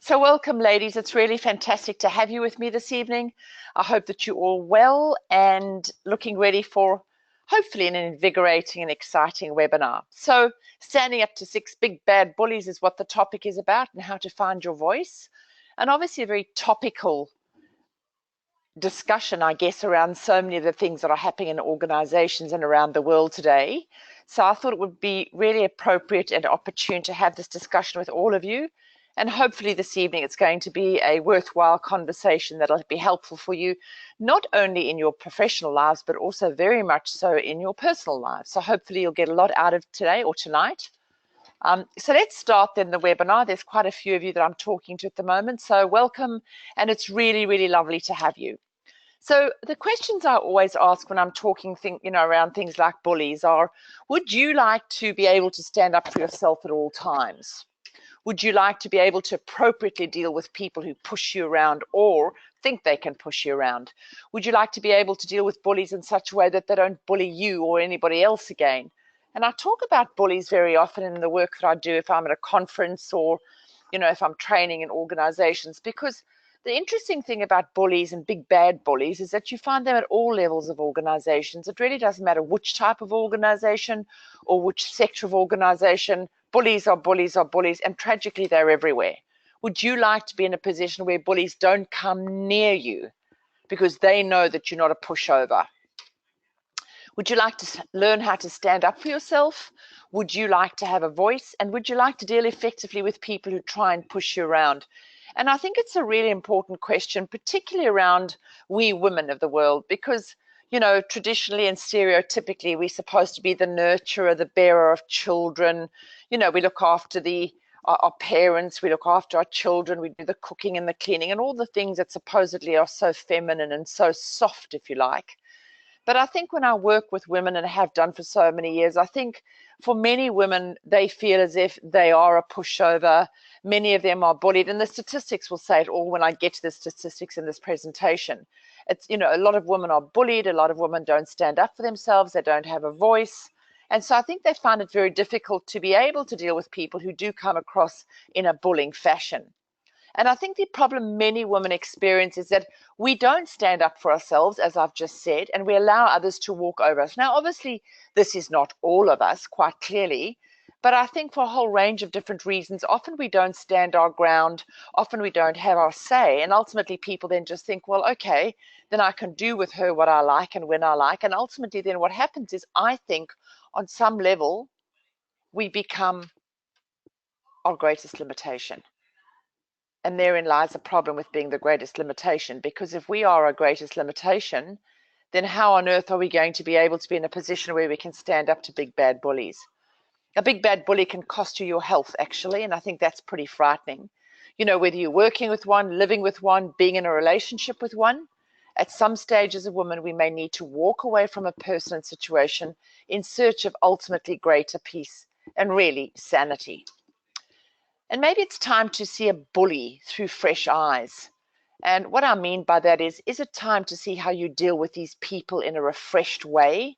So welcome, ladies. It's really fantastic to have you with me this evening. I hope that you're all well and looking ready for hopefully an invigorating and exciting webinar. So standing up to 6 big bad bullies is what the topic is about, and how to find your voice. And obviously a very topical discussion, I guess, around so many of the things that are happening in organizations and around the world today. So I thought it would be really appropriate and opportune to have this discussion with all of you. And hopefully this evening it's going to be a worthwhile conversation that'll be helpful for you, not only in your professional lives, but also very much so in your personal lives. So hopefully you'll get a lot out of today or tonight. So let's start then the webinar. There's quite a few of you that I'm talking to at the moment. So welcome, and it's really, really lovely to have you. So the questions I always ask when I'm talking around things like bullies are, would you like to be able to stand up for yourself at all times? Would you like to be able to appropriately deal with people who push you around or think they can push you around? Would you like to be able to deal with bullies in such a way that they don't bully you or anybody else again? And I talk about bullies very often in the work that I do if I'm at a conference or, if I'm training in organizations, because the interesting thing about bullies and big bad bullies is that you find them at all levels of organizations. It really doesn't matter which type of organization or which sector of organization. Bullies are bullies are bullies, and tragically they're everywhere. Would you like to be in a position where bullies don't come near you because they know that you're not a pushover? Would you like to learn how to stand up for yourself? Would you like to have a voice? And would you like to deal effectively with people who try and push you around? And I think it's a really important question, particularly around we women of the world, because traditionally and stereotypically, we're supposed to be the nurturer, the bearer of children. We look after our parents, we look after our children, we do the cooking and the cleaning and all the things that supposedly are so feminine and so soft, if you like. But I think when I work with women, and have done for so many years, I think for many women, they feel as if they are a pushover. Many of them are bullied, and the statistics will say it all when I get to the statistics in this presentation. It's, a lot of women are bullied, a lot of women don't stand up for themselves, they don't have a voice. And so I think they find it very difficult to be able to deal with people who do come across in a bullying fashion. And I think the problem many women experience is that we don't stand up for ourselves, as I've just said, and we allow others to walk over us. Now, obviously, this is not all of us, quite clearly, but I think for a whole range of different reasons, often we don't stand our ground, often we don't have our say, and ultimately people then just think, well, okay, then I can do with her what I like and when I like, and ultimately then what happens is, I think, on some level, we become our greatest limitation. And therein lies a problem with being the greatest limitation, because if we are our greatest limitation, then how on earth are we going to be able to be in a position where we can stand up to big bad bullies? A big bad bully can cost you your health, actually, and I think that's pretty frightening. Whether you're working with one, living with one, being in a relationship with one, at some stage as a woman, we may need to walk away from a person and situation in search of ultimately greater peace and really sanity. And maybe it's time to see a bully through fresh eyes. And what I mean by that is it time to see how you deal with these people in a refreshed way?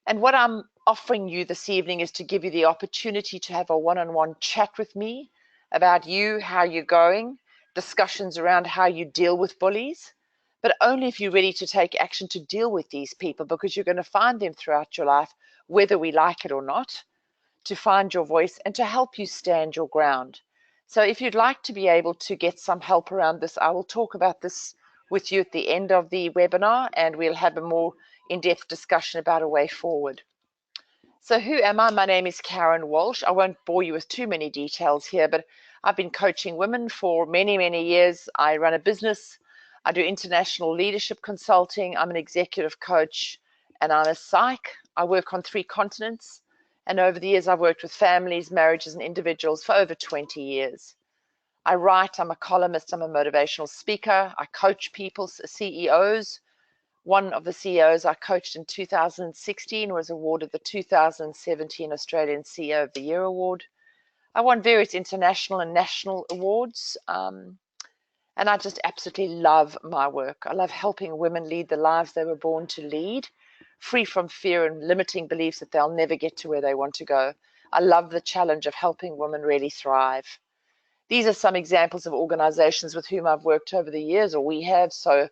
And what I'm offering you this evening is to give you the opportunity to have a one-on-one chat with me about you, how you're going, discussions around how you deal with bullies, but only if you're ready to take action to deal with these people, because you're going to find them throughout your life, whether we like it or not, to find your voice and to help you stand your ground. So if you'd like to be able to get some help around this, I will talk about this with you at the end of the webinar, and we'll have a more in-depth discussion about a way forward. So who am I? My name is Caryn Walsh. I won't bore you with too many details here, but I've been coaching women for many, many years. I run a business. I do international leadership consulting. I'm an executive coach, and I'm a psych. I work on 3 continents. And over the years, I've worked with families, marriages, and individuals for over 20 years. I write, I'm a columnist, I'm a motivational speaker. I coach people, CEOs. One of the CEOs I coached in 2016 was awarded the 2017 Australian CEO of the Year Award. I won various international and national awards. And I just absolutely love my work. I love helping women lead the lives they were born to lead, free from fear and limiting beliefs that they'll never get to where they want to go. I love the challenge of helping women really thrive. these are some examples of organizations with whom I've worked over the years, or we have. So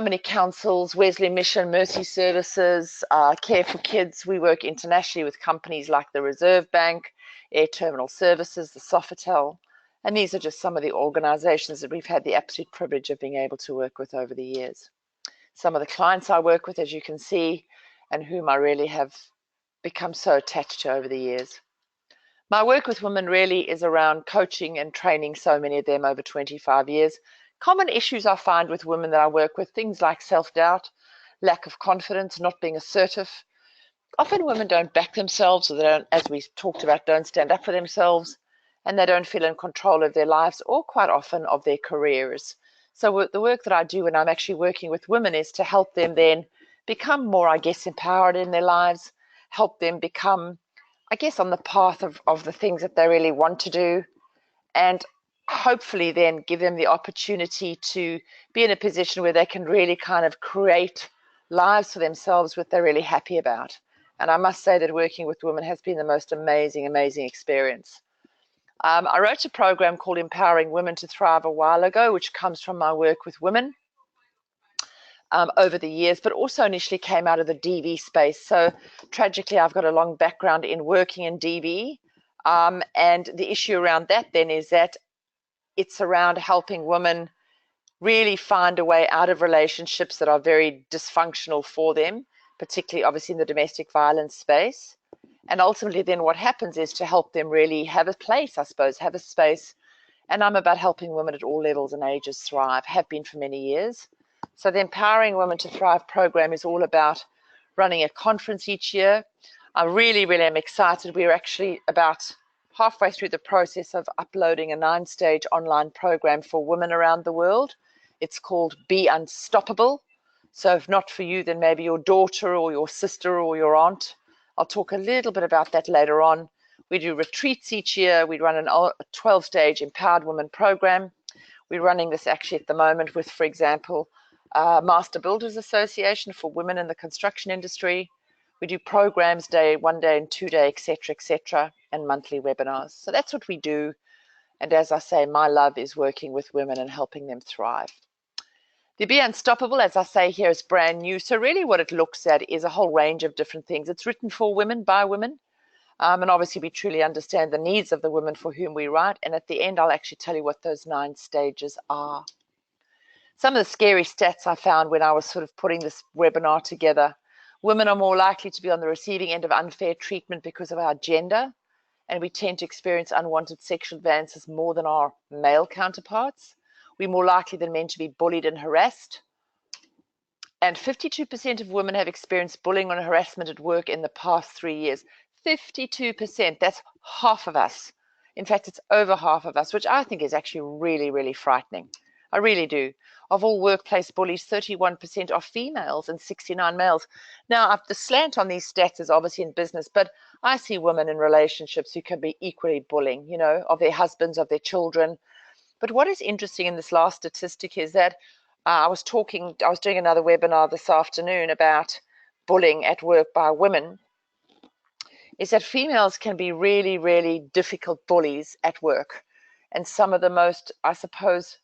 many councils, Wesley Mission, Mercy Services, Care for Kids. We work internationally with companies like the Reserve Bank, Air Terminal Services, the Sofitel. And these are just some of the organizations that we've had the absolute privilege of being able to work with over the years. Some of the clients I work with, as you can see, and whom I really have become so attached to over the years. My work with women really is around coaching and training so many of them over 25 years. Common issues I find with women that I work with, things like self-doubt, lack of confidence, not being assertive. Often women don't back themselves, or they don't, as we talked about, don't stand up for themselves, and they don't feel in control of their lives or quite often of their careers. So the work that I do when I'm actually working with women is to help them then become more, I guess, empowered in their lives, help them become, I guess, on the path of the things that they really want to do, and hopefully then give them the opportunity to be in a position where they can really kind of create lives for themselves that they're really happy about. And I must say that working with women has been the most amazing, amazing experience. I wrote a program called Empowering Women to Thrive a while ago, which comes from my work with women over the years, but also initially came out of the DV space. So tragically, I've got a long background in working in DV. And the issue around that then is that it's around helping women really find a way out of relationships that are very dysfunctional for them, particularly obviously in the domestic violence space. And ultimately then what happens is to help them really have a place, I suppose, have a space. And I'm about helping women at all levels and ages thrive, have been for many years. So the Empowering Women to Thrive program is all about running a conference each year. I really, really am excited. We're actually about halfway through the process of uploading a 9-stage online program for women around the world. It's called Be Unstoppable. So if not for you, then maybe your daughter or your sister or your aunt. I'll talk a little bit about that later on. We do retreats each year. We run a 12-stage Empowered Women program. We're running this actually at the moment with, for example, Master Builders Association for women in the construction industry. We do programs day, 1 day and 2 day, etc., and monthly webinars. So that's what we do. And as I say, my love is working with women and helping them thrive. The Be Unstoppable, as I say here, is brand new. So really what it looks at is a whole range of different things. It's written for women, by women. And obviously we truly understand the needs of the women for whom we write. And at the end, I'll actually tell you what those 9 stages are. Some of the scary stats I found when I was sort of putting this webinar together: women are more likely to be on the receiving end of unfair treatment because of our gender, and we tend to experience unwanted sexual advances more than our male counterparts. We're more likely than men to be bullied and harassed. And 52% of women have experienced bullying or harassment at work in the past 3 years. 52%, that's half of us. In fact, it's over half of us, which I think is actually really, really frightening. I really do. Of all workplace bullies, 31% are females and 69 males. Now, the slant on these stats is obviously in business, but I see women in relationships who can be equally bullying, you know, of their husbands, of their children. But what is interesting in this last statistic is that I was doing another webinar this afternoon about bullying at work by women, is that females can be really, really difficult bullies at work. And some of the most, I suppose,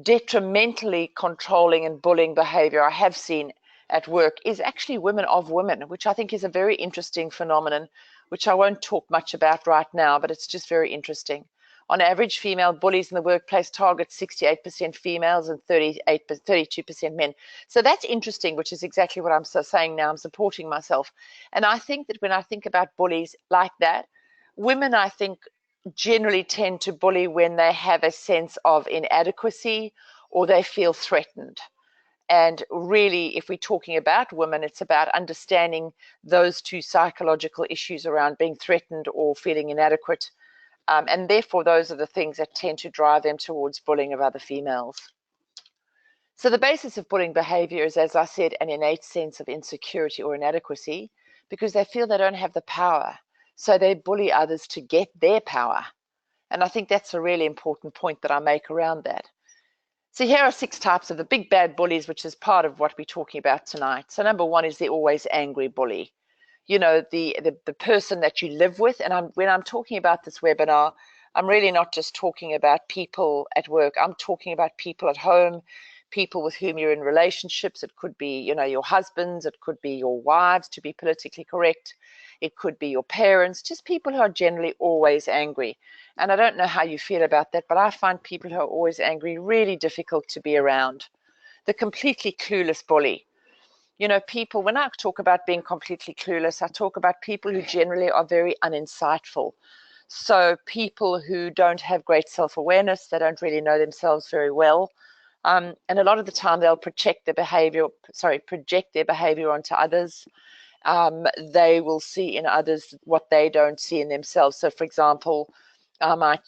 detrimentally controlling and bullying behavior I have seen at work is actually women of women, which I think is a very interesting phenomenon, which I won't talk much about right now, but it's just very interesting. On average, female bullies in the workplace target 68% females and 32% men. So that's interesting, which is exactly what I'm saying now. I'm supporting myself. And I think that when I think about bullies like that, women, I think, generally tend to bully when they have a sense of inadequacy or they feel threatened. And really, if we're talking about women, it's about understanding those two psychological issues around being threatened or feeling inadequate. And therefore, those are the things that tend to drive them towards bullying of other females. So the basis of bullying behavior is, as I said, an innate sense of insecurity or inadequacy because they feel they don't have the power. So they bully others to get their power. And I think that's a really important point that I make around that. So here are 6 types of the big bad bullies, which is part of what we're talking about tonight. So number 1 is the always angry bully. You know, the person that you live with. And when I'm talking about this webinar, I'm really not just talking about people at work. I'm talking about people at home, people with whom you're in relationships. It could be, your husbands, it could be your wives, to be politically correct. It could be your parents, just people who are generally always angry. And I don't know how you feel about that, but I find people who are always angry really difficult to be around. The completely clueless bully. People, when I talk about being completely clueless, I talk about people who generally are very uninsightful. So people who don't have great self-awareness, they don't really know themselves very well. And a lot of the time they'll project their behavior onto others. They will see in others what they don't see in themselves. So for example, I might,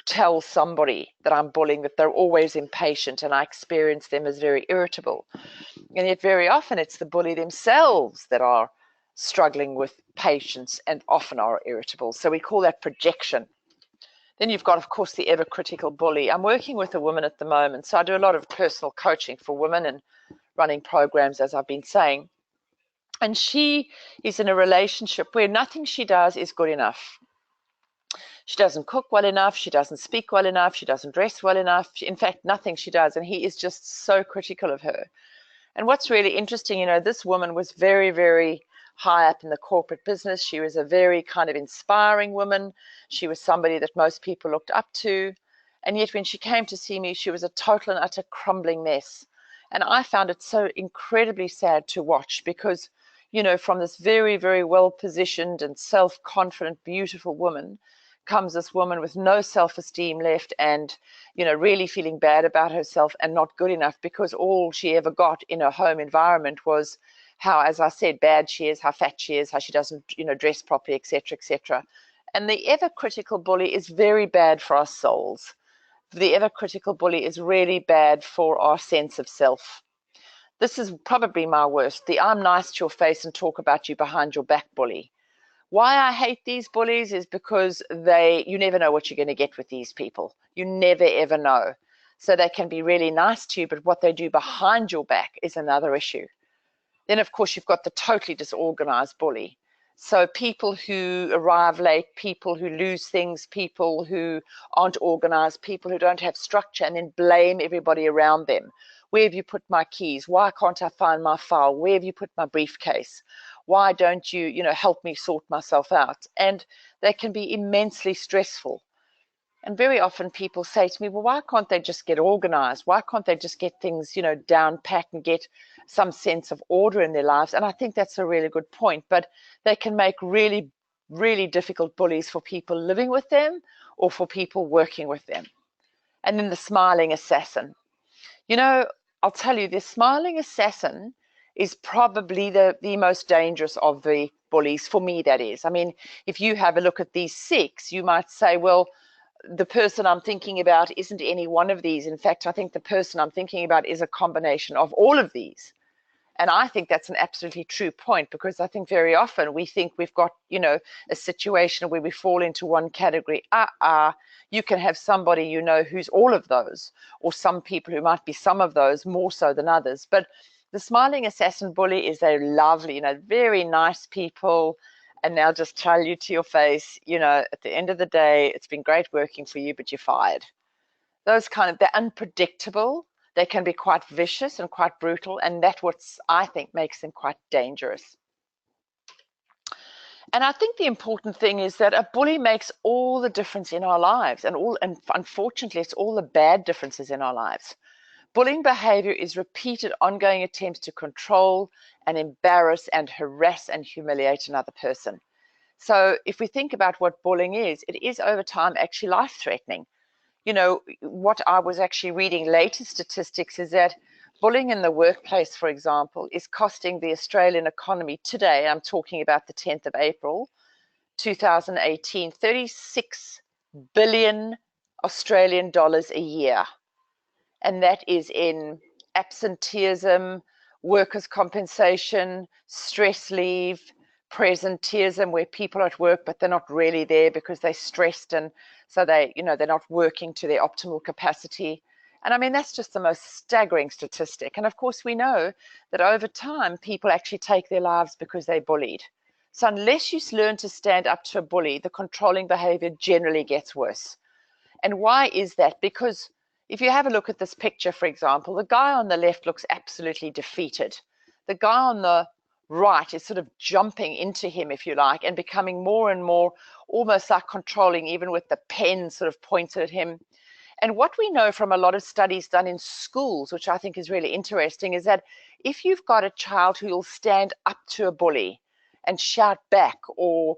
tell somebody that I'm bullying that they're always impatient, and I experience them as very irritable. And yet very often it's the bully themselves that are struggling with patience and often are irritable. So we call that projection. Then you've got, of course, the ever critical bully. I'm working with a woman at the moment, so I do a lot of personal coaching for women and running programs, as I've been saying. And she is in a relationship where nothing she does is good enough. She doesn't cook well enough, she doesn't speak well enough, she doesn't dress well enough. In fact, nothing she does. And he is just so critical of her. And what's really interesting, this woman was very, very high up in the corporate business. She was a very kind of inspiring woman. She was somebody that most people looked up to. And yet when she came to see me, she was a total and utter crumbling mess. And I found it so incredibly sad to watch because, from this very, very well-positioned and self-confident, beautiful woman comes this woman with no self-esteem left and, really feeling bad about herself and not good enough because all she ever got in her home environment was how, as I said, bad she is, how fat she is, how she doesn't, dress properly, etc., etc. And the ever critical bully is very bad for our souls. The ever critical bully is really bad for our sense of self. This is probably my worst, the I'm nice to your face and talk about you behind your back bully. Why I hate these bullies is because you never know what you're going to get with these people. You never, ever know. So they can be really nice to you, but what they do behind your back is another issue. Then, of course, you've got the totally disorganized bully. So people who arrive late, people who lose things, people who aren't organized, people who don't have structure and then blame everybody around them. Where have you put my keys? Why can't I find my file? Where have you put my briefcase? Why don't you, help me sort myself out? And they can be immensely stressful. And very often people say to me, well, why can't they just get organized? Why can't they just get things, down pat and get some sense of order in their lives? And I think that's a really good point. But they can make really, really difficult bullies for people living with them or for people working with them. And then the smiling assassin. I'll tell you, the smiling assassin is probably the most dangerous of the bullies, for me, that is. I mean, if you have a look at these 6, you might say, well, the person I'm thinking about isn't any one of these. In fact, I think the person I'm thinking about is a combination of all of these. And I think that's an absolutely true point, because I think very often we think we've got, a situation where we fall into one category. You can have somebody, who's all of those, or some people who might be some of those more so than others. But the smiling assassin bully is they're lovely, very nice people. And they'll just tell you to your face, at the end of the day, it's been great working for you, but you're fired. They're unpredictable. They can be quite vicious and quite brutal, and that's what I think makes them quite dangerous. And I think the important thing is that a bully makes all the difference in our lives, and unfortunately, it's all the bad differences in our lives. Bullying behavior is repeated, ongoing attempts to control and embarrass and harass and humiliate another person. So if we think about what bullying is, it is over time actually life-threatening. What I was actually reading latest statistics is that bullying in the workplace, for example, is costing the Australian economy today, I'm talking about the 10th of April, 2018, 36 billion Australian dollars a year. And that is in absenteeism, workers' compensation, stress leave, presenteeism, where people are at work but they're not really there because they're stressed, and so they're not working to their optimal capacity. And I mean, that's just the most staggering statistic. And of course, we know that over time, people actually take their lives because they're bullied. So unless you learn to stand up to a bully, the controlling behavior generally gets worse. And why is that? Because if you have a look at this picture, for example, the guy on the left looks absolutely defeated. The guy on the right is sort of jumping into him, if you like, and becoming more and more almost like controlling, even with the pen sort of pointed at him. And what we know from a lot of studies done in schools, which I think is really interesting, is that if you've got a child who will stand up to a bully and shout back, or,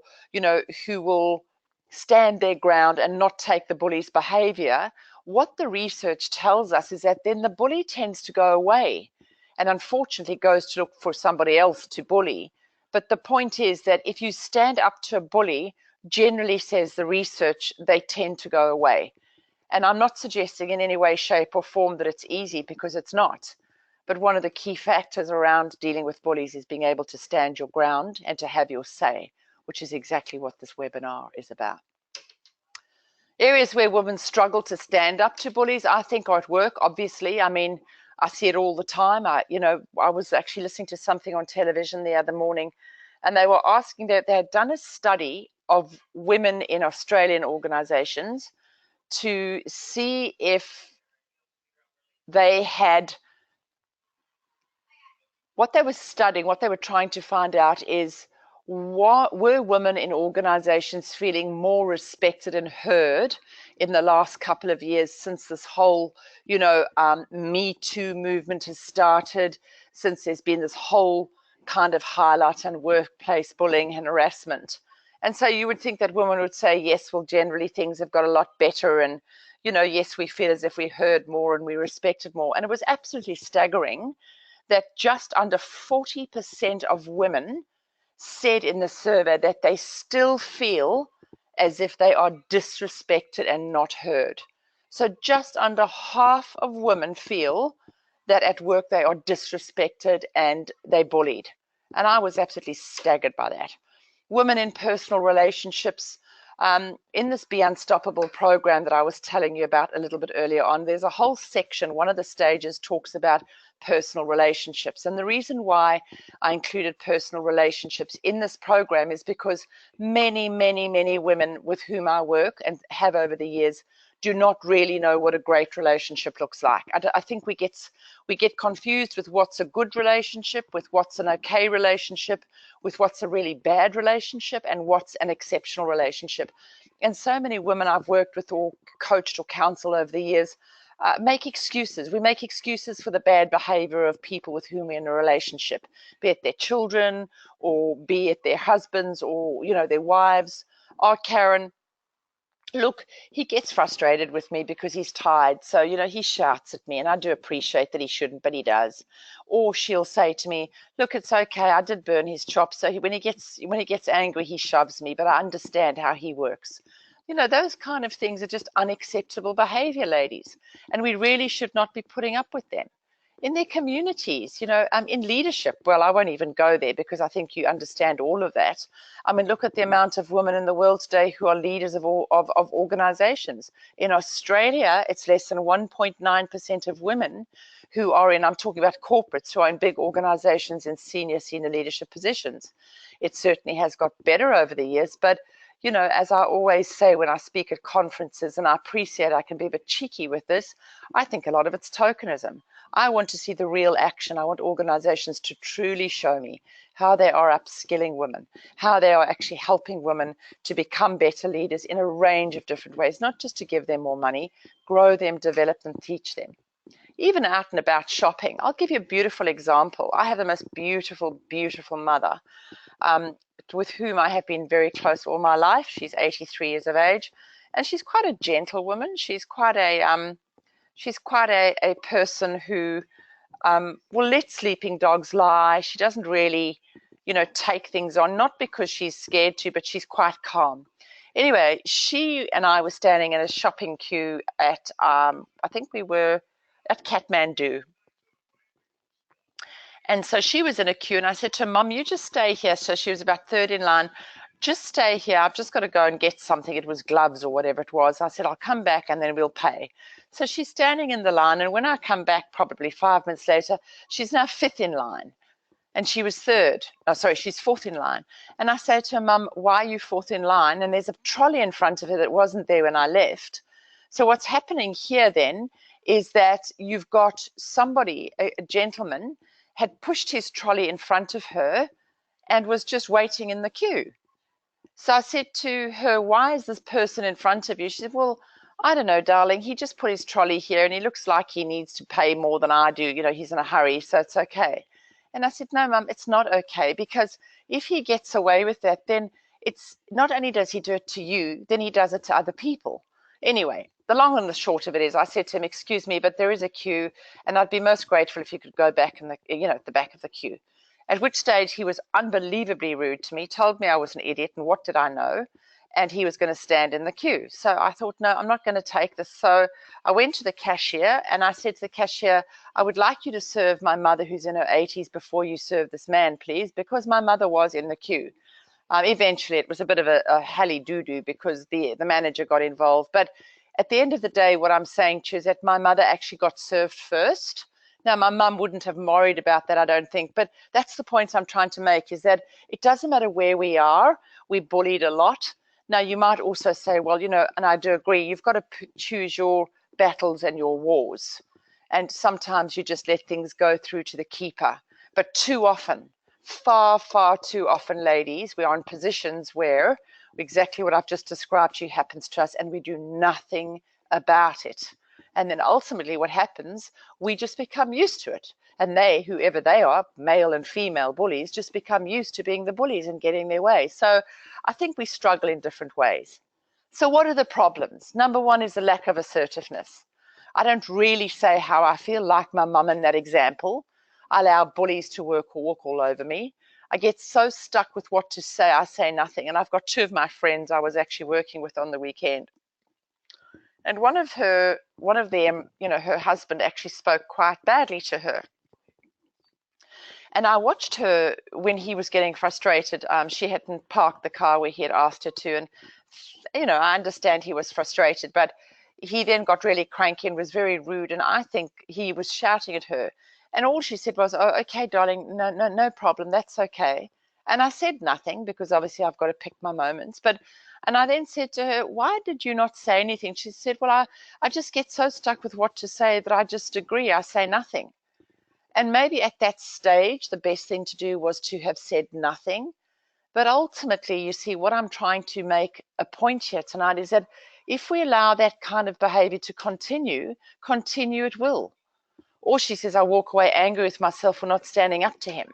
who will stand their ground and not take the bully's behavior, what the research tells us is that then the bully tends to go away and unfortunately goes to look for somebody else to bully. But the point is that if you stand up to a bully, generally, says the research, they tend to go away. And I'm not suggesting in any way, shape, or form that it's easy, because it's not. But one of the key factors around dealing with bullies is being able to stand your ground and to have your say, which is exactly what this webinar is about. Areas where women struggle to stand up to bullies, I think, are at work, obviously. I mean, I see it all the time. I was actually listening to something on television the other morning, and they were asking that they had done a study of women in Australian organizations to see if they had, what they were studying, what they were trying to find out is, were women in organizations feeling more respected and heard in the last couple of years since this whole, Me Too movement has started, since there's been this whole kind of highlight on workplace bullying and harassment. And so you would think that women would say, yes, well, generally things have got a lot better, and, yes, we feel as if we heard more and we respected more. And it was absolutely staggering that just under 40% of women said in the survey that they still feel as if they are disrespected and not heard. So just under half of women feel that at work they are disrespected and they're bullied. And I was absolutely staggered by that. Women in personal relationships, in this Be Unstoppable program that I was telling you about a little bit earlier on, there's a whole section, one of the stages talks about personal relationships. And the reason why I included personal relationships in this program is because many, many, many women with whom I work and have over the years do not really know what a great relationship looks like. I think we get confused with what's a good relationship, with what's an okay relationship, with what's a really bad relationship, and what's an exceptional relationship. And so many women I've worked with or coached or counseled over the years make excuses. We make excuses for the bad behavior of people with whom we're in a relationship, be it their children, or be it their husbands, or, their wives. Oh, Caryn, look, he gets frustrated with me because he's tired. So, he shouts at me, and I do appreciate that he shouldn't, but he does. Or she'll say to me, look, it's okay, I did burn his chops. So when he gets angry, he shoves me, but I understand how he works. Those kind of things are just unacceptable behavior, ladies. And we really should not be putting up with them. In their communities, in leadership, well, I won't even go there because I think you understand all of that. I mean, look at the amount of women in the world today who are leaders of organizations. In Australia, it's less than 1.9% of women who are in, I'm talking about corporates, who are in big organizations in senior leadership positions. It certainly has got better over the years, but as I always say when I speak at conferences, and I appreciate I can be a bit cheeky with this, I think a lot of it's tokenism. I want to see the real action. I want organizations to truly show me how they are upskilling women, how they are actually helping women to become better leaders in a range of different ways, not just to give them more money, grow them, develop them, teach them. Even out and about shopping. I'll give you a beautiful example. I have the most beautiful, beautiful mother, with whom I have been very close all my life. She's 83 years of age, and she's quite a gentle woman. She's quite a person who will let sleeping dogs lie. She doesn't really, take things on, not because she's scared to, but she's quite calm. Anyway, she and I were standing in a shopping queue at, I think we were at Kathmandu. And so she was in a queue, and I said to her, Mom, you just stay here. So she was about third in line. Just stay here. I've just got to go and get something. It was gloves or whatever it was. I said, I'll come back and then we'll pay. So she's standing in the line, and when I come back probably 5 minutes later, she's now fifth in line. and she was third. Oh, sorry, she's fourth in line. And I say to her, Mum, why are you fourth in line? And there's a trolley in front of her that wasn't there when I left. So what's happening here then is that you've got somebody, a gentleman, had pushed his trolley in front of her and was just waiting in the queue. So I said to her, why is this person in front of you? She said, well, I don't know, darling. He just put his trolley here and he looks like he needs to pay more than I do. You know, he's in a hurry, so it's okay. And I said, no, Mum, it's not okay, because if he gets away with that, then it's not only does he do it to you, then he does it to other people. Anyway, the long and the short of it is, I said to him, excuse me, but there is a queue, and I'd be most grateful if you could go back in the, you know, at the back of the queue. At which stage he was unbelievably rude to me, told me I was an idiot, and what did I know? And he was going to stand in the queue. So I thought, no, I'm not going to take this. So I went to the cashier and I said to the cashier, I would like you to serve my mother who's in her 80s before you serve this man, please, because my mother was in the queue. Eventually, it was a bit of a hally-doo-doo because the manager got involved. But at the end of the day, what I'm saying to you is that my mother actually got served first. Now, my mum wouldn't have worried about that, I don't think, but that's the point I'm trying to make, is that it doesn't matter where we are, we're bullied a lot. Now, you might also say, well, you know, and I do agree, you've got to choose your battles and your wars. And sometimes you just let things go through to the keeper. But too often, far, far too often, ladies, we are in positions where exactly what I've just described to you happens to us and we do nothing about it. And then ultimately what happens, we just become used to it. And they, whoever they are, male and female bullies, just become used to being the bullies and getting their way. So I think we struggle in different ways. So what are the problems? Number one is the lack of assertiveness. I don't really say how I feel, like my mum in that example. I allow bullies to walk all over me. I get so stuck with what to say, I say nothing. And I've got two of my friends I was actually working with on the weekend. And one of them, you know, her husband actually spoke quite badly to her. And I watched her when he was getting frustrated. She hadn't parked the car where he had asked her to. And, you know, I understand he was frustrated, but he then got really cranky and was very rude. And I think he was shouting at her. And all she said was, oh, okay, darling, no problem. That's okay. And I said nothing because obviously I've got to pick my moments. And I then said to her, why did you not say anything? She said, well, I just get so stuck with what to say that I just agree. I say nothing. And maybe at that stage, the best thing to do was to have said nothing. But ultimately, you see, what I'm trying to make a point here tonight is that if we allow that kind of behavior to continue it will. Or she says, I walk away angry with myself for not standing up to him.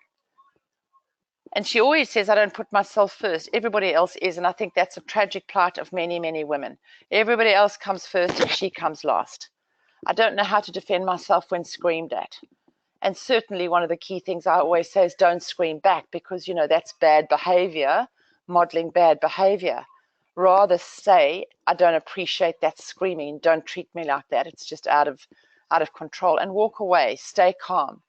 And she always says, I don't put myself first. Everybody else is. And I think that's a tragic plight of many, many women. Everybody else comes first and she comes last. I don't know how to defend myself when screamed at. And certainly one of the key things I always say is don't scream back because, you know, that's bad behavior, modeling bad behavior. Rather say, I don't appreciate that screaming. Don't treat me like that. It's just out of control. And walk away. Stay calm.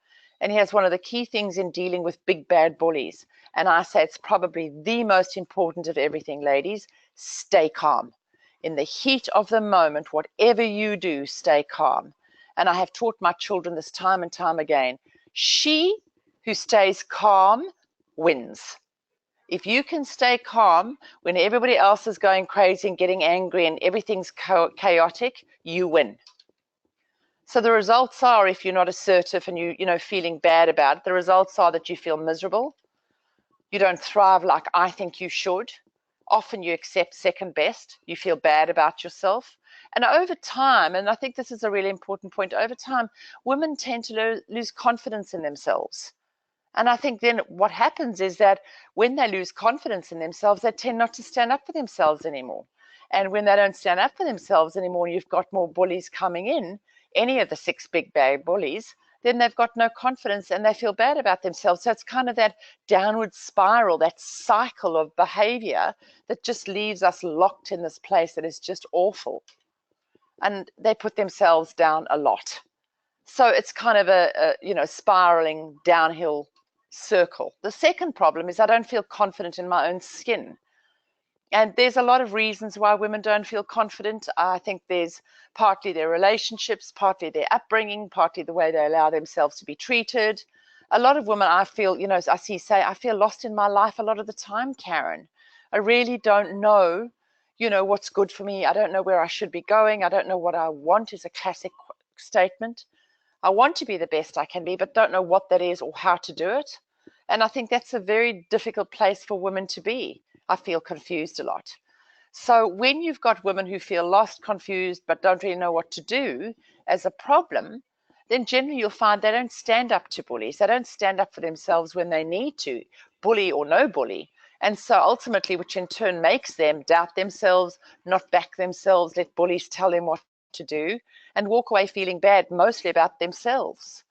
And here's one of the key things in dealing with big bad bullies. And I say it's probably the most important of everything, ladies. Stay calm. In the heat of the moment, whatever you do, stay calm. And I have taught my children this time and time again. She who stays calm wins. If you can stay calm when everybody else is going crazy and getting angry and everything's chaotic, you win. So the results are, if you're not assertive and you know, feeling bad about it, the results are that you feel miserable. You don't thrive like I think you should. Often you accept second best. You feel bad about yourself. And over time, and I think this is a really important point, over time, women tend to lose confidence in themselves. And I think then what happens is that when they lose confidence in themselves, they tend not to stand up for themselves anymore. And when they don't stand up for themselves anymore, you've got more bullies coming in, any of the 6 big bad bullies, then they've got no confidence and they feel bad about themselves. So it's kind of that downward spiral, that cycle of behavior that just leaves us locked in this place that is just awful. And they put themselves down a lot. So it's kind of a you know, spiraling downhill circle. The second problem is I don't feel confident in my own skin. And there's a lot of reasons why women don't feel confident. I think there's partly their relationships, partly their upbringing, partly the way they allow themselves to be treated. A lot of women, I feel, I see say, I feel lost in my life a lot of the time, Caryn. I really don't know, what's good for me. I don't know where I should be going. I don't know what I want is a classic statement. I want to be the best I can be, but don't know what that is or how to do it. And I think that's a very difficult place for women to be. I feel confused a lot. So when you've got women who feel lost, confused, but don't really know what to do as a problem, then generally you'll find they don't stand up to bullies. They don't stand up for themselves when they need to, bully or no bully. And so ultimately, which in turn makes them doubt themselves, not back themselves, let bullies tell them what to do, and walk away feeling bad, mostly about themselves.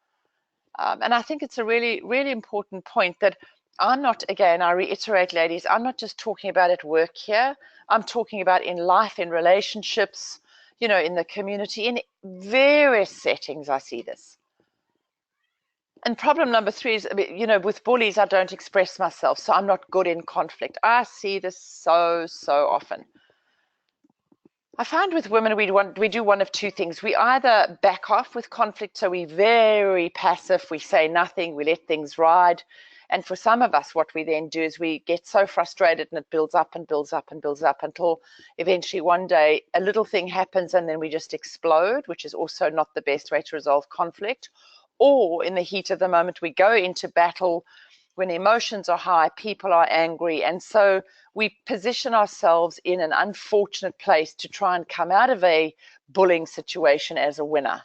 And I think it's a really, really important point that I'm not, again, I reiterate, ladies, I'm not just talking about at work here. I'm talking about in life, in relationships, in the community, in various settings, I see this. And problem number 3 is, with bullies, I don't express myself, so I'm not good in conflict. I see this so often. I find with women, we do one of 2 things. We either back off with conflict, so we're very passive, we say nothing, we let things ride. And for some of us, what we then do is we get so frustrated and it builds up and builds up and builds up until eventually one day a little thing happens and then we just explode, which is also not the best way to resolve conflict. Or in the heat of the moment, we go into battle when emotions are high, people are angry. And so we position ourselves in an unfortunate place to try and come out of a bullying situation as a winner.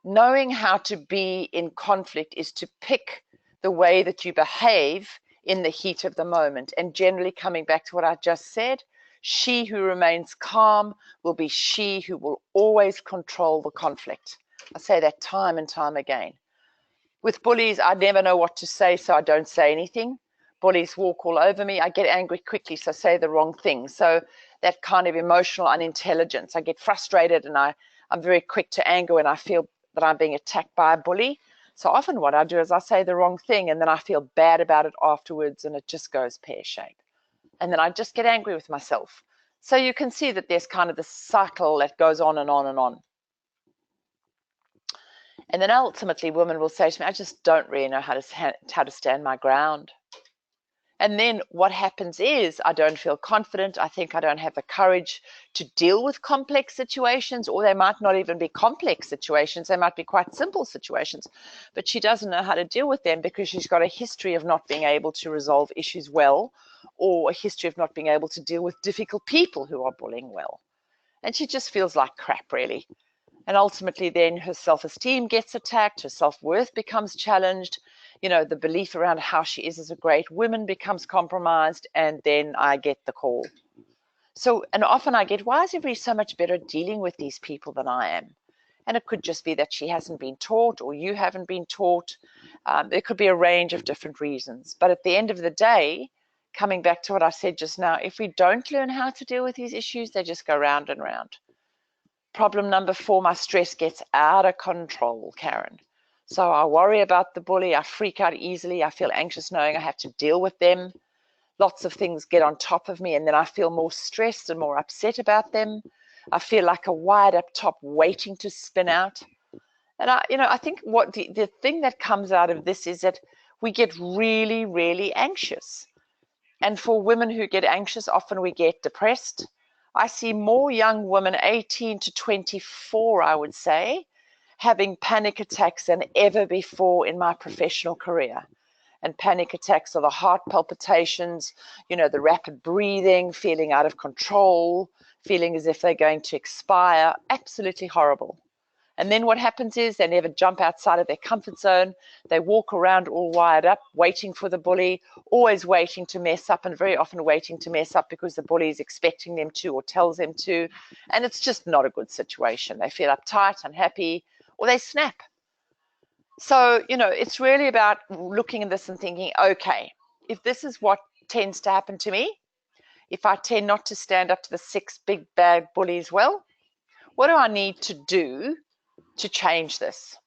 Knowing how to be in conflict is to pick the way that you behave in the heat of the moment. And generally, coming back to what I just said, she who remains calm will be she who will always control the conflict. I say that time and time again. With bullies, I never know what to say, so I don't say anything. Bullies walk all over me. I get angry quickly, so I say the wrong thing. So that kind of emotional unintelligence. I get frustrated and I'm very quick to anger when I feel that I'm being attacked by a bully. So often what I do is I say the wrong thing and then I feel bad about it afterwards and it just goes pear-shaped. And then I just get angry with myself. So you can see that there's kind of this cycle that goes on and on and on. And then ultimately women will say to me, I just don't really know how to stand my ground. And then what happens is I don't feel confident. I think I don't have the courage to deal with complex situations, or they might not even be complex situations. They might be quite simple situations, but she doesn't know how to deal with them because she's got a history of not being able to resolve issues well, or a history of not being able to deal with difficult people who are bullying well. And she just feels like crap, really. And ultimately then her self-esteem gets attacked, her self-worth becomes challenged, the belief around how she is as a great woman becomes compromised, and then I get the call. So, and often I get, why is everybody so much better at dealing with these people than I am? And it could just be that she hasn't been taught or you haven't been taught. There could be a range of different reasons. But at the end of the day, coming back to what I said just now, if we don't learn how to deal with these issues, they just go round and round. Problem number 4, my stress gets out of control, Caryn. So I worry about the bully, I freak out easily, I feel anxious knowing I have to deal with them. Lots of things get on top of me and then I feel more stressed and more upset about them. I feel like a wired up top waiting to spin out. And I think what the thing that comes out of this is that we get really, really anxious. And for women who get anxious, often we get depressed. I see more young women, 18 to 24, I would say, having panic attacks than ever before in my professional career. And panic attacks are the heart palpitations, the rapid breathing, feeling out of control, feeling as if they're going to expire. Absolutely horrible. And then what happens is they never jump outside of their comfort zone. They walk around all wired up, waiting for the bully, always waiting to mess up, and very often waiting to mess up because the bully is expecting them to or tells them to. And it's just not a good situation. They feel uptight, unhappy, or they snap. So, it's really about looking at this and thinking, okay, if this is what tends to happen to me, if I tend not to stand up to the 6 big bad bullies well, what do I need to do to change this?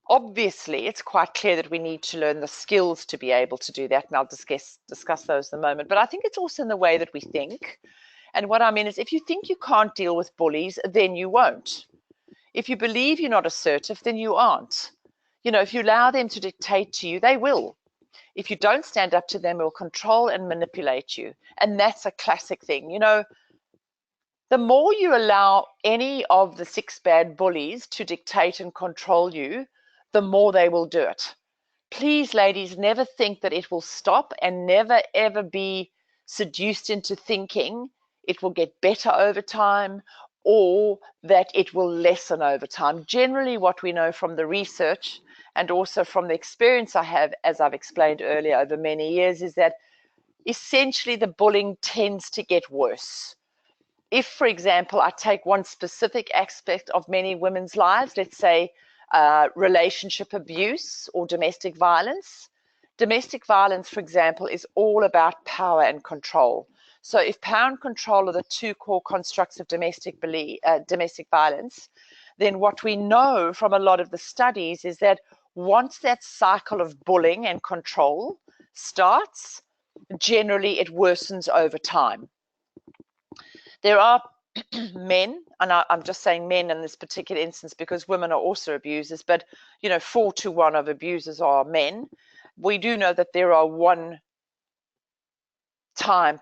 Obviously, it's quite clear that we need to learn the skills to be able to do that, and I'll discuss those in a moment. But I think it's also in the way that we think. And what I mean is, if you think you can't deal with bullies, then you won't. If you believe you're not assertive, then you aren't. You know, if you allow them to dictate to you, they will. If you don't stand up to them, they'll control and manipulate you. And that's a classic thing. You know, the more you allow any of the 6 bad bullies to dictate and control you, the more they will do it. Please, ladies, never think that it will stop, and never ever be seduced into thinking it will get better over time or that it will lessen over time. Generally, what we know from the research and also from the experience I have, as I've explained earlier over many years, is that essentially the bullying tends to get worse. If, for example, I take one specific aspect of many women's lives, let's say relationship abuse or domestic violence. Domestic violence, for example, is all about power and control. So if power and control are the 2 core constructs of domestic violence, then what we know from a lot of the studies is that once that cycle of bullying and control starts, generally it worsens over time. There are men, and I'm just saying men in this particular instance because women are also abusers, but 4 to 1 of abusers are men. We do know that there are one-time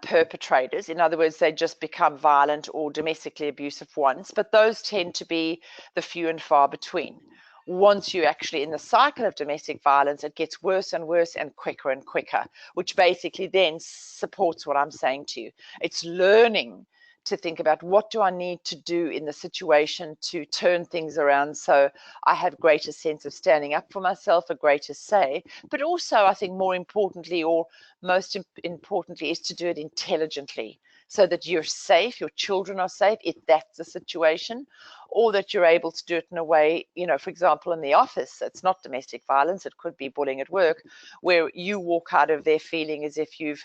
perpetrators. In other words, they just become violent or domestically abusive once, but those tend to be the few and far between. Once you're actually in the cycle of domestic violence, it gets worse and worse and quicker, which basically then supports what I'm saying to you. It's learning to think about what do I need to do in the situation to turn things around so I have greater sense of standing up for myself, a greater say, but also I think more importantly or most importantly is to do it intelligently so that you're safe, your children are safe if that's the situation, or that you're able to do it in a way, for example, in the office, it's not domestic violence, it could be bullying at work, where you walk out of there feeling as if you're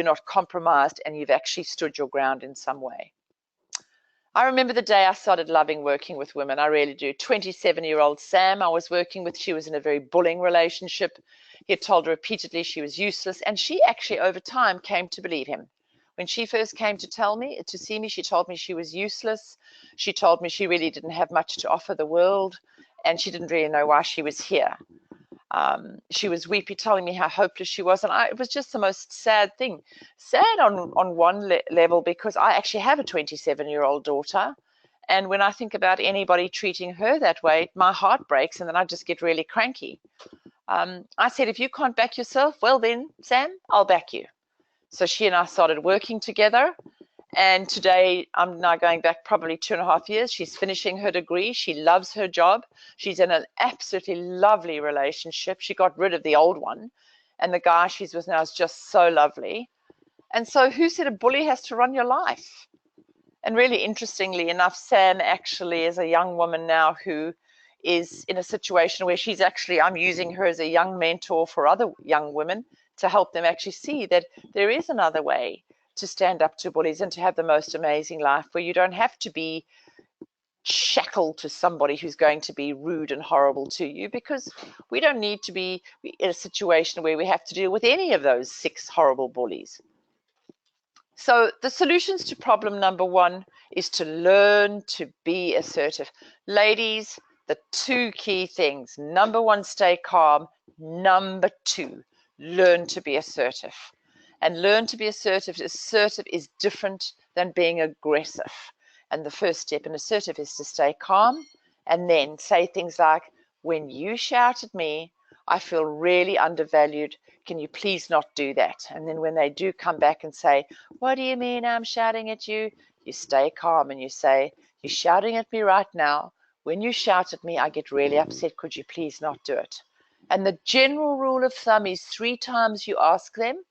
not compromised and you've actually stood your ground in some way. I remember the day I started loving working with women. I really do. 27-year-old Sam I was working with, she was in a very bullying relationship. He had told her repeatedly she was useless, and she actually over time came to believe him. When she first came to see me, she told me she was useless. She told me she really didn't have much to offer the world, and she didn't really know why she was here. She was weepy, telling me how hopeless she was, and it was just the most sad thing. Sad on one level because I actually have a 27-year-old daughter, and when I think about anybody treating her that way, my heart breaks, and then I just get really cranky. I said, if you can't back yourself, well then, Sam, I'll back you. So she and I started working together. And today, I'm now going back probably 2.5 years. She's finishing her degree. She loves her job. She's in an absolutely lovely relationship. She got rid of the old one. And the guy she's with now is just so lovely. And so who said a bully has to run your life? And really interestingly enough, Sam actually is a young woman now who is in a situation where she's actually, I'm using her as a young mentor for other young women to help them actually see that there is another way to stand up to bullies and to have the most amazing life where you don't have to be shackled to somebody who's going to be rude and horrible to you, because we don't need to be in a situation where we have to deal with any of those 6 horrible bullies. So the solutions to problem number 1 is to learn to be assertive. Ladies, the 2 key things: number 1, stay calm. Number 2, learn to be assertive. And learn to be assertive. Assertive is different than being aggressive. And the first step in assertive is to stay calm and then say things like, when you shout at me, I feel really undervalued. Can you please not do that? And then when they do come back and say, what do you mean I'm shouting at you? You stay calm and you say, you're shouting at me right now. When you shout at me, I get really upset. Could you please not do it? And the general rule of thumb is 3 times you ask them.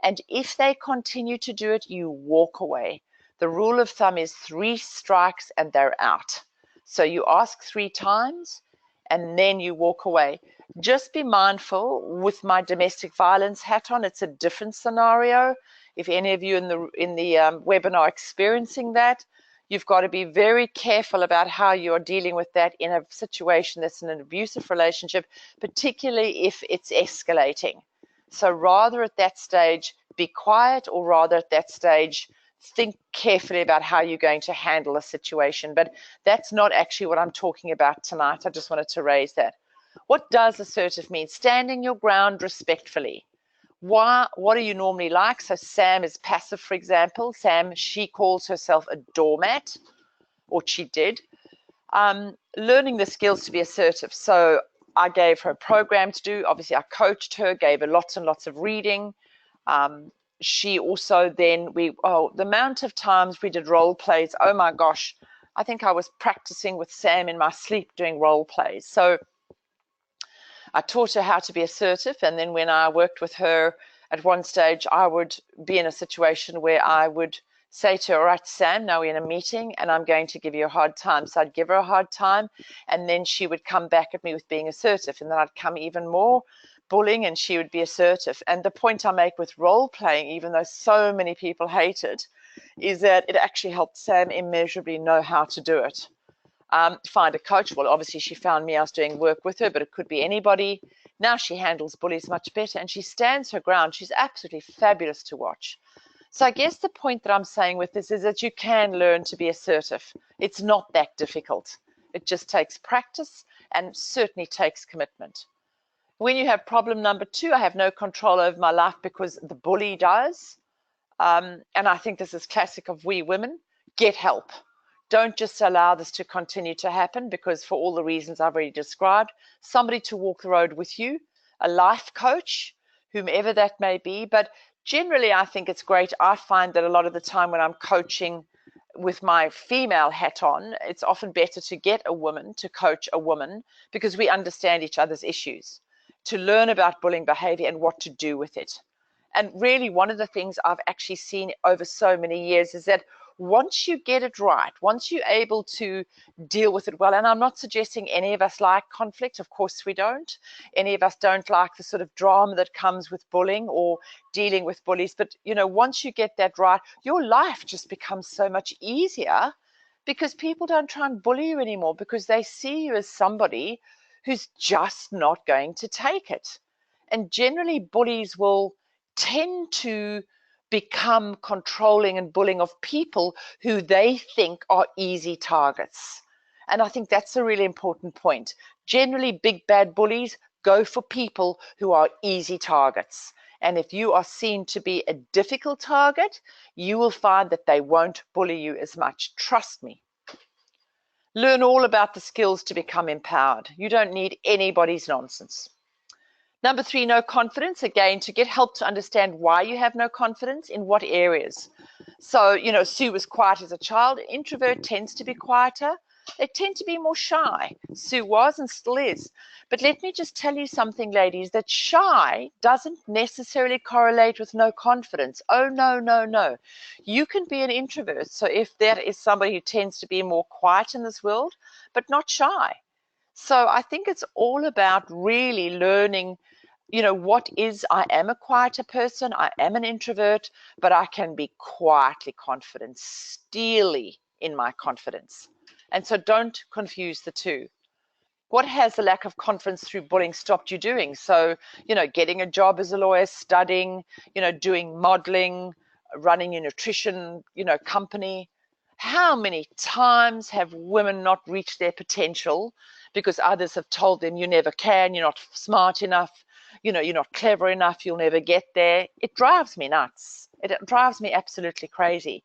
And if they continue to do it, you walk away. The rule of thumb is 3 strikes and they're out. So you ask 3 times and then you walk away. Just be mindful, with my domestic violence hat on, it's a different scenario. If any of you in the webinar are experiencing that, you've got to be very careful about how you're dealing with that in a situation that's in an abusive relationship, particularly if it's escalating. So rather at that stage, be quiet, or rather at that stage, think carefully about how you're going to handle a situation. But that's not actually what I'm talking about tonight. I just wanted to raise that. What does assertive mean? Standing your ground respectfully. What are you normally like? So Sam is passive, for example. Sam, she calls herself a doormat, or she did. Learning the skills to be assertive. So I gave her a program to do. Obviously, I coached her, gave her lots and lots of reading. She also then, the amount of times we did role plays, oh my gosh, I think I was practicing with Sam in my sleep doing role plays. So I taught her how to be assertive. And then when I worked with her at one stage, I would be in a situation where I would say to her, all right, Sam, now we're in a meeting and I'm going to give you a hard time. So I'd give her a hard time, and then she would come back at me with being assertive, and then I'd come even more bullying and she would be assertive. And the point I make with role playing, even though so many people hate it, is that it actually helped Sam immeasurably know how to do it. Find a coach. Well, obviously she found me. I was doing work with her, but it could be anybody. Now she handles bullies much better and she stands her ground. She's absolutely fabulous to watch. So I guess the point that I'm saying with this is that you can learn to be assertive. It's not that difficult. It just takes practice and certainly takes commitment. When you have problem number 2, I have no control over my life because the bully does. And I think this is classic of we women. Get help. Don't just allow this to continue to happen, because for all the reasons I've already described, somebody to walk the road with you, a life coach, whomever that may be. But generally, I think it's great. I find that a lot of the time when I'm coaching with my female hat on, it's often better to get a woman to coach a woman, because we understand each other's issues, to learn about bullying behavior and what to do with it. And really, one of the things I've actually seen over so many years is that once you get it right, once you're able to deal with it well, and I'm not suggesting any of us like conflict, of course we don't. Any of us don't like the sort of drama that comes with bullying or dealing with bullies. But, you know, once you get that right, your life just becomes so much easier, because people don't try and bully you anymore, because they see you as somebody who's just not going to take it. And generally, bullies will tend to become controlling and bullying of people who they think are easy targets. And I think that's a really important point. Generally, big bad bullies go for people who are easy targets. And if you are seen to be a difficult target, you will find that they won't bully you as much. Trust me. Learn all about the skills to become empowered. You don't need anybody's nonsense. Number 3, no confidence. Again, to get help to understand why you have no confidence, in what areas. So, you know, Sue was quiet as a child. An introvert tends to be quieter. They tend to be more shy. Sue was and still is. But let me just tell you something, ladies, that shy doesn't necessarily correlate with no confidence. Oh, no, no, no. You can be an introvert. So if that is somebody who tends to be more quiet in this world, but not shy. So I think it's all about really learning, you know, I am a quieter person, I am an introvert, but I can be quietly confident, steely in my confidence. And so don't confuse the two. What has the lack of confidence through bullying stopped you doing? So, you know, getting a job as a lawyer, studying, you know, doing modeling, running a nutrition, you know, company. How many times have women not reached their potential because others have told them you never can, you're not smart enough, you know, you're not clever enough, you'll never get there? It drives me nuts. It drives me absolutely crazy.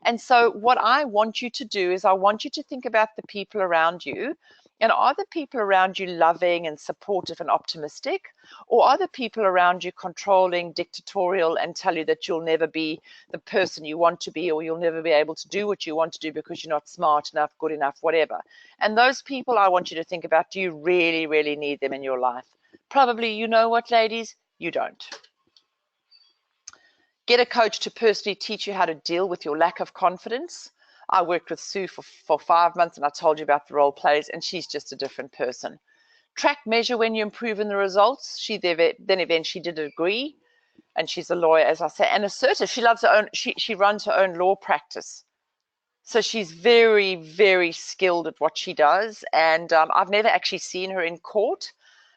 And so what I want you to do is I want you to think about the people around you. And are the people around you loving and supportive and optimistic? Or are the people around you controlling, dictatorial, and tell you that you'll never be the person you want to be, or you'll never be able to do what you want to do because you're not smart enough, good enough, whatever? And those people, I want you to think about, do you really, really need them in your life? Probably, you know what, ladies? You don't. Get a coach to personally teach you how to deal with your lack of confidence. I worked with Sue for 5 months, and I told you about the role plays, and she's just a different person. Track, measure when you improve in the results. She then eventually did agree, and she's a lawyer, as I say, and assertive. She loves her own. She runs her own law practice, so she's very, very skilled at what she does. And I've never actually seen her in court,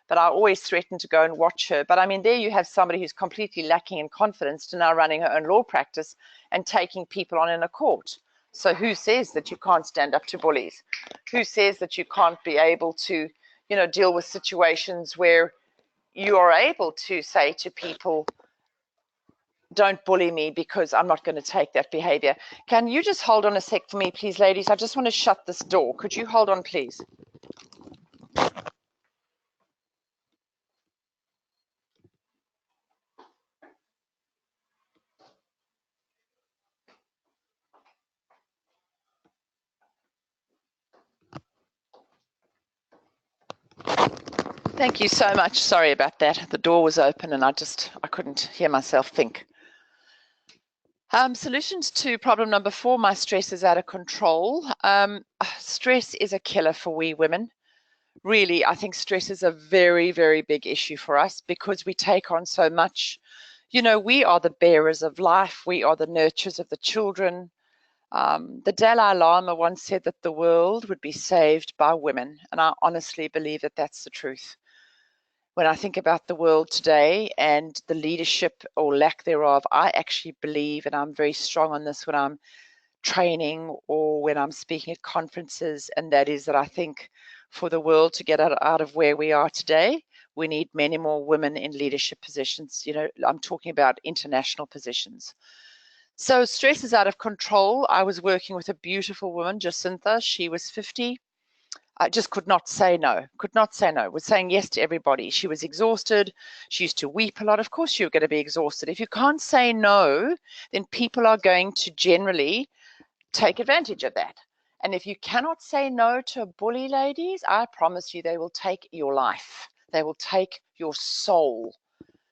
but I always threaten to go and watch her. But I mean, there you have somebody who's completely lacking in confidence to now running her own law practice and taking people on in a court. So who says that you can't stand up to bullies? Who says that you can't be able to, deal with situations where you are able to say to people, don't bully me because I'm not going to take that behavior. Can you just hold on a sec for me, please, ladies? I just want to shut this door. Could you hold on, please? Thank you so much. Sorry about that. The door was open and I couldn't hear myself think. Solutions to problem number 4, my stress is out of control. Stress is a killer for we women. Really, I think stress is a very, very big issue for us because we take on so much. We are the bearers of life. We are the nurturers of the children. The Dalai Lama once said that the world would be saved by women, and I honestly believe that that's the truth. When I think about the world today and the leadership or lack thereof, I actually believe, and I'm very strong on this when I'm training or when I'm speaking at conferences, and that is that I think for the world to get out of where we are today, we need many more women in leadership positions. I'm talking about international positions. So stress is out of control. I was working with a beautiful woman, Jacinta. She was 50. I just could not say no, was saying yes to everybody. She was exhausted. She used to weep a lot. Of course, you're going to be exhausted. If you can't say no, then people are going to generally take advantage of that. And if you cannot say no to a bully, ladies, I promise you they will take your life. They will take your soul.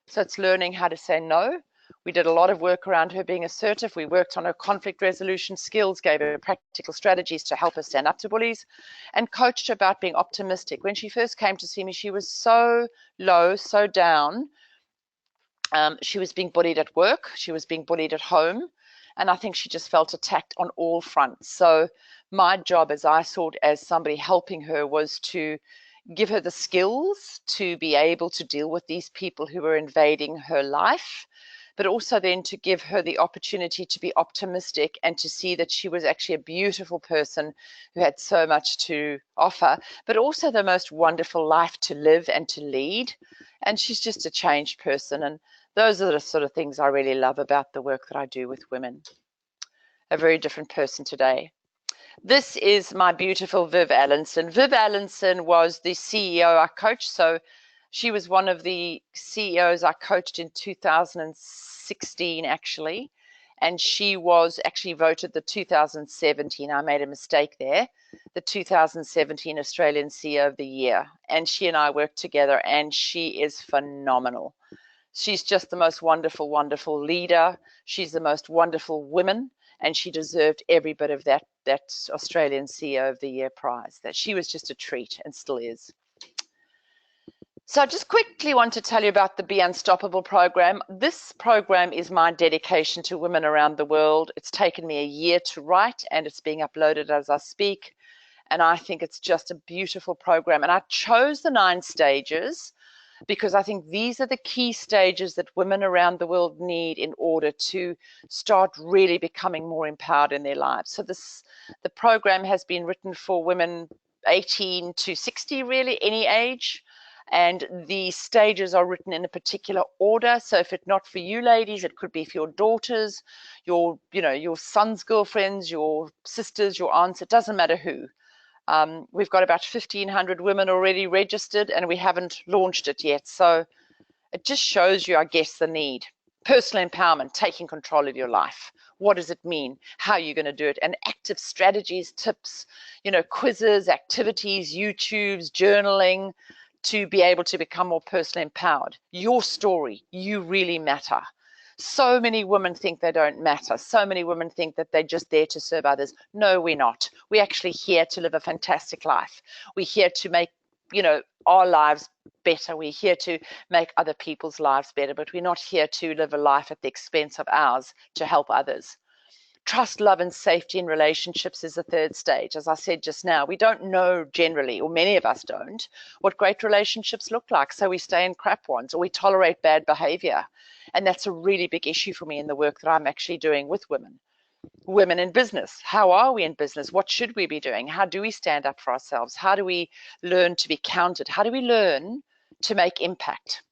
So it's learning how to say no. We did a lot of work around her being assertive. We worked on her conflict resolution skills, gave her practical strategies to help her stand up to bullies, and coached her about being optimistic. When she first came to see me, she was so low, so down. She was being bullied at work. She was being bullied at home. And I think she just felt attacked on all fronts. So my job, as I saw it, as somebody helping her, was to give her the skills to be able to deal with these people who were invading her life, but also then to give her the opportunity to be optimistic and to see that she was actually a beautiful person who had so much to offer, but also the most wonderful life to live and to lead. And she's just a changed person. And those are the sort of things I really love about the work that I do with women. A very different person today. This is my beautiful Viv Allenson. Viv Allenson was the CEO I coached. So she was one of the CEOs I coached in 2016, actually. And she was actually voted the 2017, I made a mistake there, the 2017 Australian CEO of the Year. And she and I worked together, and she is phenomenal. She's just the most wonderful, wonderful leader. She's the most wonderful woman, and she deserved every bit of that Australian CEO of the Year prize. That she was just a treat and still is. So I just quickly want to tell you about the Be Unstoppable program. This program is my dedication to women around the world. It's taken me a year to write, and it's being uploaded as I speak. And I think it's just a beautiful program. And I chose the 9 stages because I think these are the key stages that women around the world need in order to start really becoming more empowered in their lives. So the program has been written for women 18 to 60, really, any age. And the stages are written in a particular order. So if it's not for you ladies, it could be for your daughters, your son's girlfriends, your sisters, your aunts, it doesn't matter who. We've got about 1,500 women already registered, and we haven't launched it yet. So it just shows you, I guess, the need. Personal empowerment, taking control of your life. What does it mean? How are you going to do it? And active strategies, tips, quizzes, activities, YouTubes, journaling, to be able to become more personally empowered. Your story, you really matter. So many women think they don't matter. So many women think that they're just there to serve others. No, we're not. We're actually here to live a fantastic life. We're here to make, our lives better. We're here to make other people's lives better, but we're not here to live a life at the expense of ours to help others. Trust, love, and safety in relationships is the 3rd stage. As I said just now, we don't know generally, or many of us don't, what great relationships look like. So we stay in crap ones, or we tolerate bad behavior. And that's a really big issue for me in the work that I'm actually doing with women. women in business. How are we in business? What should we be doing? How do we stand up for ourselves? How do we learn to be counted? How do we learn to make impact?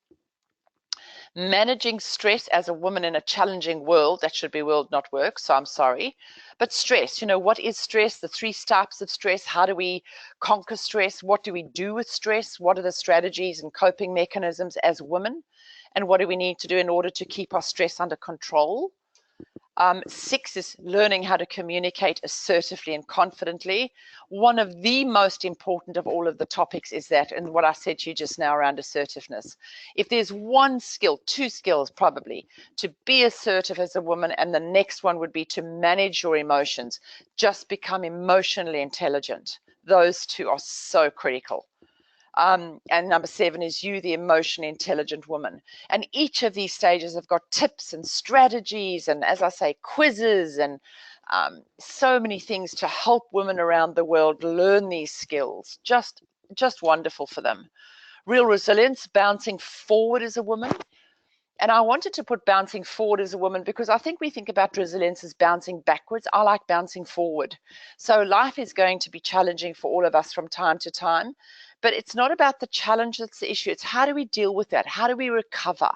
Managing stress as a woman in a challenging world, that should be world, not work, so I'm sorry. But stress, what is stress? The 3 types of stress. How do we conquer stress? What do we do with stress? What are the strategies and coping mechanisms as women? And what do we need to do in order to keep our stress under control? 6 is learning how to communicate assertively and confidently. One of the most important of all of the topics is that, and what I said to you just now around assertiveness. If there's one skill, 2 skills probably, to be assertive as a woman, and the next one would be to manage your emotions, just become emotionally intelligent. Those 2 are so critical. And number 7 is you, the emotionally intelligent woman. And each of these stages have got tips and strategies and, as I say, quizzes and so many things to help women around the world learn these skills. Just wonderful for them. Real resilience, bouncing forward as a woman. And I wanted to put bouncing forward as a woman because I think we think about resilience as bouncing backwards. I like bouncing forward. So life is going to be challenging for all of us from time to time. But it's not about the challenge that's the issue. It's how do we deal with that? How do we recover?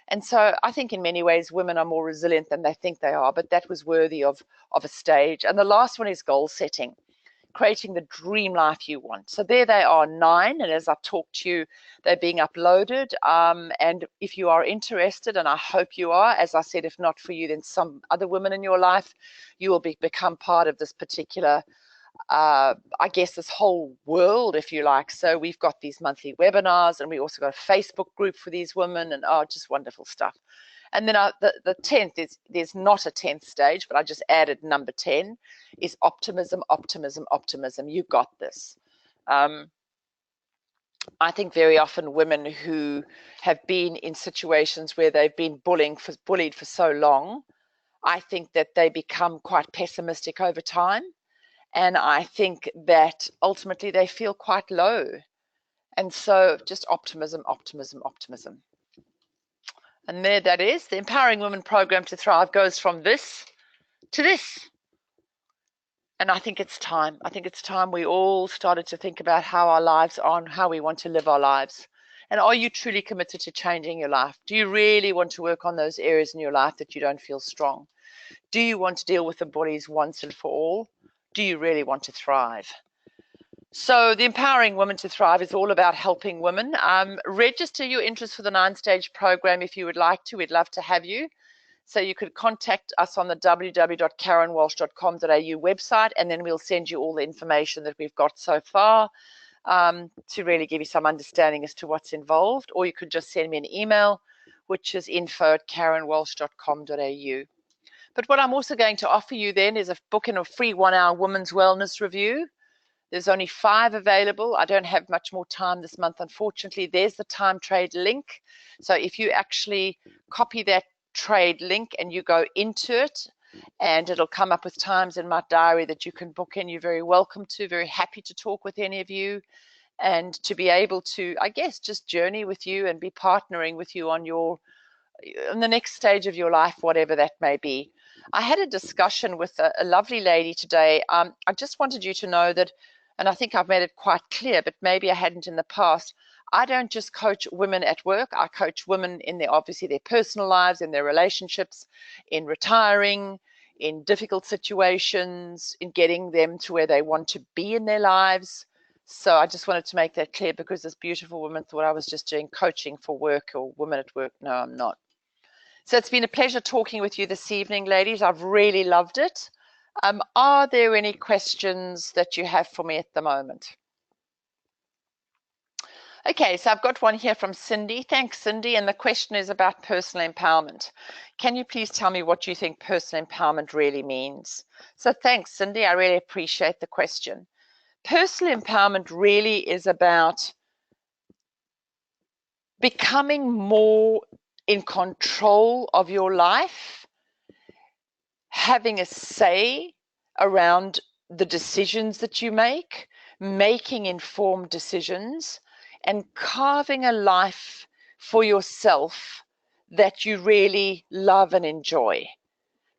And so I think in many ways women are more resilient than they think they are, but that was worthy of a stage. And the last one is goal setting, creating the dream life you want. So there they are, 9. And as I talk to you, they're being uploaded. And if you are interested, and I hope you are, as I said, if not for you, then some other women in your life, you will become part of this particular I guess this whole world, if you like. So we've got these monthly webinars, and we also got a Facebook group for these women, and just wonderful stuff. And then the 10th is, there's not a 10th stage, but I just added number 10 is optimism, optimism, optimism. You got this. I think very often women who have been in situations where they've been bullied for so long, I think that they become quite pessimistic over time. And I think that ultimately they feel quite low. And so just optimism, optimism, optimism. And there that is. The Empowering Women Program to Thrive goes from this to this. And I think it's time. I think it's time we all started to think about how our lives are and how we want to live our lives. And are you truly committed to changing your life? Do you really want to work on those areas in your life that you don't feel strong? Do you want to deal with the bullies once and for all? Do you really want to thrive? So the Empowering Women to Thrive is all about helping women. Register your interest for the 9-stage program if you would like to. We'd love to have you. So you could contact us on the www.carynwalsh.com.au website, and then we'll send you all the information that we've got so far to really give you some understanding as to what's involved. Or you could just send me an email, which is info@carynwalsh.com.au. But what I'm also going to offer you then is a book in a free 1-hour women's wellness review. There's only 5 available. I don't have much more time this month, unfortunately. There's the time trade link. So if you actually copy that trade link and you go into it, and it'll come up with times in my diary that you can book in, you're very welcome to, very happy to talk with any of you and to be able to, I guess, just journey with you and be partnering with you on the next stage of your life, whatever that may be. I had a discussion with a lovely lady today. I just wanted you to know that, and I think I've made it quite clear, but maybe I hadn't in the past, I don't just coach women at work. I coach women in obviously their personal lives, in their relationships, in retiring, in difficult situations, in getting them to where they want to be in their lives. So I just wanted to make that clear because this beautiful woman thought I was just doing coaching for work or women at work. No, I'm not. So it's been a pleasure talking with you this evening, ladies. I've really loved it. Are there any questions that you have for me at the moment? Okay, so I've got one here from Cindy. Thanks, Cindy. And the question is about personal empowerment. Can you please tell me what you think personal empowerment really means? So thanks, Cindy. I really appreciate the question. Personal empowerment really is about becoming more in control of your life, having a say around the decisions that you make, making informed decisions, and carving a life for yourself that you really love and enjoy.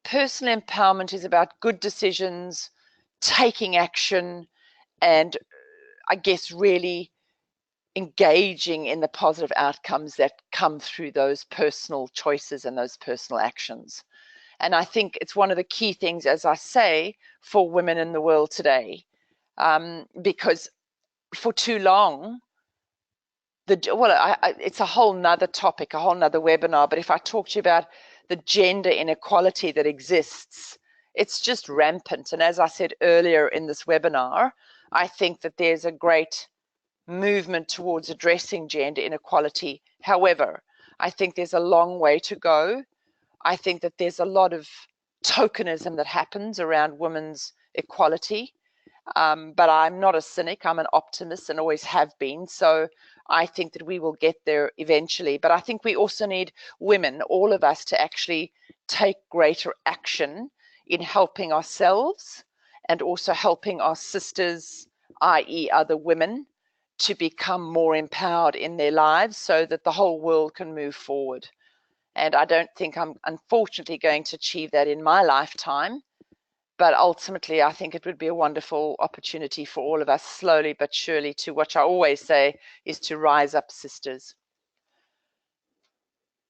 personal empowerment is about good decisions, taking action, and I guess really engaging in the positive outcomes that come through those personal choices and those personal actions. And I think it's one of the key things, as I say, for women in the world today, because for too long, it's a whole nother topic, a whole nother webinar. But if I talk to you about the gender inequality that exists, it's just rampant. And as I said earlier in this webinar, I think that there's a great movement towards addressing gender inequality. However, I think there's a long way to go. I think that there's a lot of tokenism that happens around women's equality. But I'm not a cynic, I'm an optimist and always have been. So I think that we will get there eventually. But I think we also need women, all of us, to actually take greater action in helping ourselves and also helping our sisters, i.e. other women, to become more empowered in their lives so that the whole world can move forward. And I don't think I'm unfortunately going to achieve that in my lifetime. But ultimately, I think it would be a wonderful opportunity for all of us, slowly but surely, to what I always say is to rise up, sisters.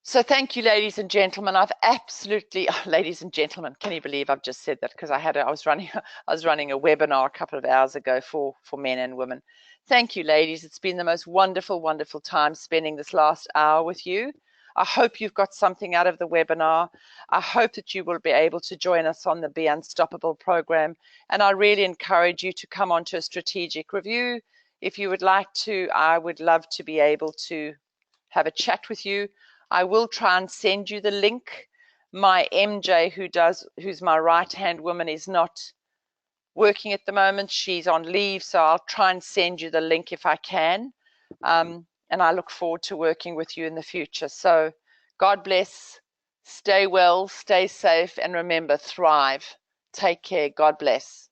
So thank you, ladies and gentlemen. I've absolutely, ladies and gentlemen, can you believe I've just said that? Because I was running a webinar a couple of hours ago for men and women. Thank you, ladies. It's been the most wonderful, wonderful time spending this last hour with you. I hope you've got something out of the webinar. I hope that you will be able to join us on the Be Unstoppable program. And I really encourage you to come on to a strategic review. If you would like to, I would love to be able to have a chat with you. I will try and send you the link. My MJ, who's my right-hand woman, is not working at the moment. She's on leave, so I'll try and send you the link if I can. And I look forward to working with you in the future. So God bless, stay well, stay safe, and remember, thrive. Take care. God bless.